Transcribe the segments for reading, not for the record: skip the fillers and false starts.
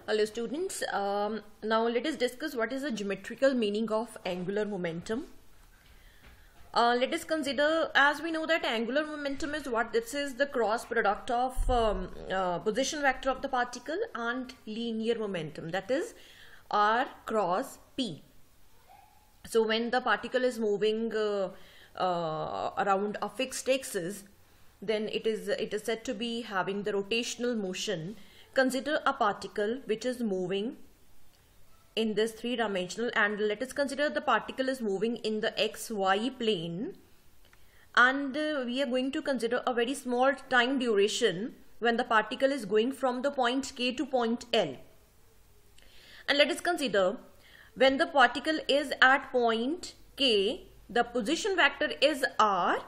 Hello students, now let us discuss what is the geometrical meaning of angular momentum. Let us consider, as we know that angular momentum is what? This is the cross product of position vector of the particle and linear momentum, that is R cross P. So when the particle is moving around a fixed axis, then it is said to be having the rotational motion. Consider a particle which is moving in this three-dimensional, and let us consider the particle is moving in the XY plane, and we are going to consider a very small time duration when the particle is going from the point K to point L. And let us consider when the particle is at point K, the position vector is R,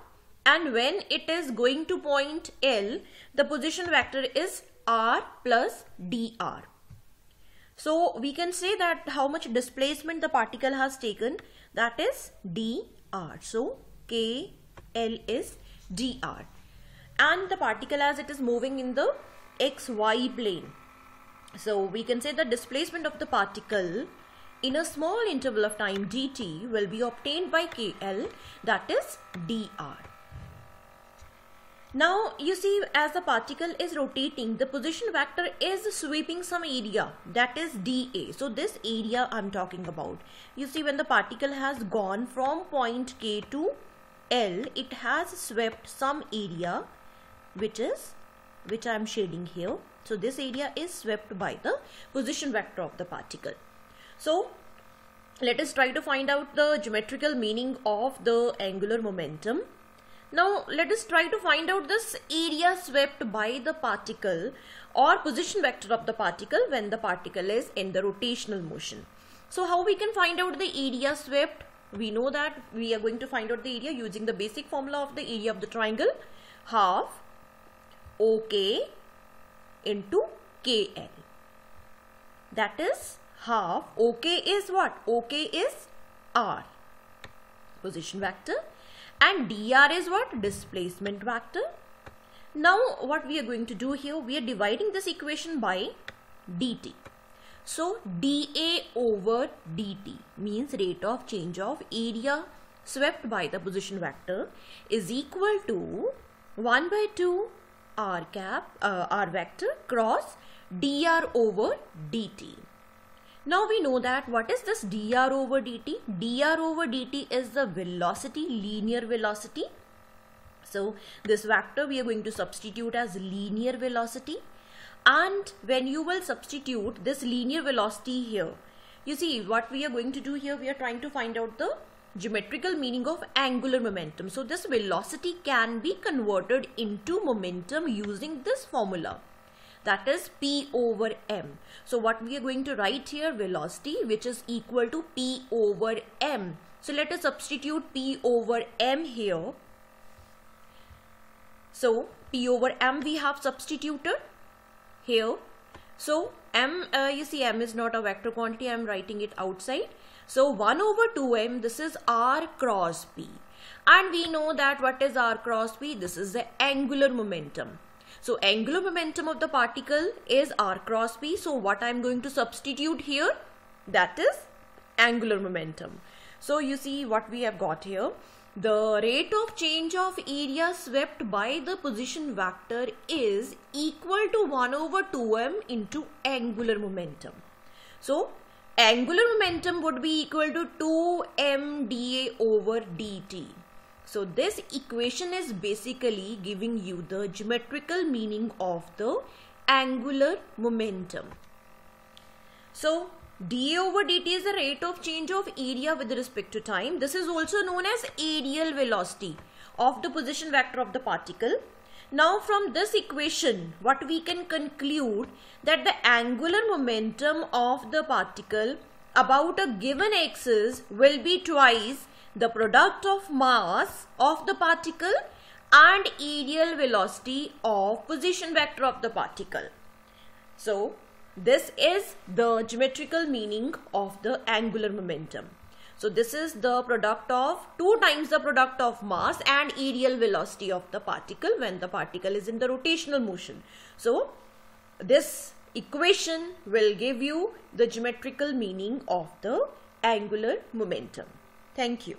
and when it is going to point L, the position vector is R plus dr. So we can say that how much displacement the particle has taken, that is dr. So KL is dr, and the particle as it is moving in the XY plane. So we can say the displacement of the particle in a small interval of time dt will be obtained by KL, that is dr. Now you see, as the particle is rotating, the position vector is sweeping some area, that is dA. So this area I am talking about. You see, when the particle has gone from point K to L, it has swept some area which I am shading here. So this area is swept by the position vector of the particle. So let us try to find out the geometrical meaning of the angular momentum. Now let us try to find out this area swept by the particle or position vector of the particle when the particle is in the rotational motion. So how we can find out the area swept? We know that we are going to find out the area using the basic formula of the area of the triangle, half OK into KL. That is half OK is what? OK is R, position vector, and dr is what? Displacement vector. Now what we are going to do here, we are dividing this equation by dt. So dA over dt means rate of change of area swept by the position vector is equal to 1 by 2 r vector cross dr over dt. Now we know that what is this dr over dt? Dr over dt is the velocity, linear velocity. So this vector we are going to substitute as linear velocity, and when you will substitute this linear velocity here, you see what we are going to do here, we are trying to find out the geometrical meaning of angular momentum. So this velocity can be converted into momentum using this formula, that is P over m. So what we are going to write here, velocity which is equal to P over m. So let us substitute P over m here. So P over m we have substituted here. So m, you see m is not a vector quantity, I am writing it outside. So 1 over 2m, this is r cross p, and we know that what is r cross p? This is the angular momentum. So angular momentum of the particle is r cross p. So what I am going to substitute here, that is angular momentum. So you see what we have got here. The rate of change of area swept by the position vector is equal to 1 over 2m into angular momentum. So angular momentum would be equal to 2m dA over dt. So this equation is basically giving you the geometrical meaning of the angular momentum. So dA over dt is the rate of change of area with respect to time. This is also known as areal velocity of the position vector of the particle. Now from this equation, what we can conclude, that the angular momentum of the particle about a given axis will be twice the product of mass of the particle and areal velocity of position vector of the particle. So this is the geometrical meaning of the angular momentum. So this is the product of 2 times the product of mass and areal velocity of the particle when the particle is in the rotational motion. So this equation will give you the geometrical meaning of the angular momentum. Thank you.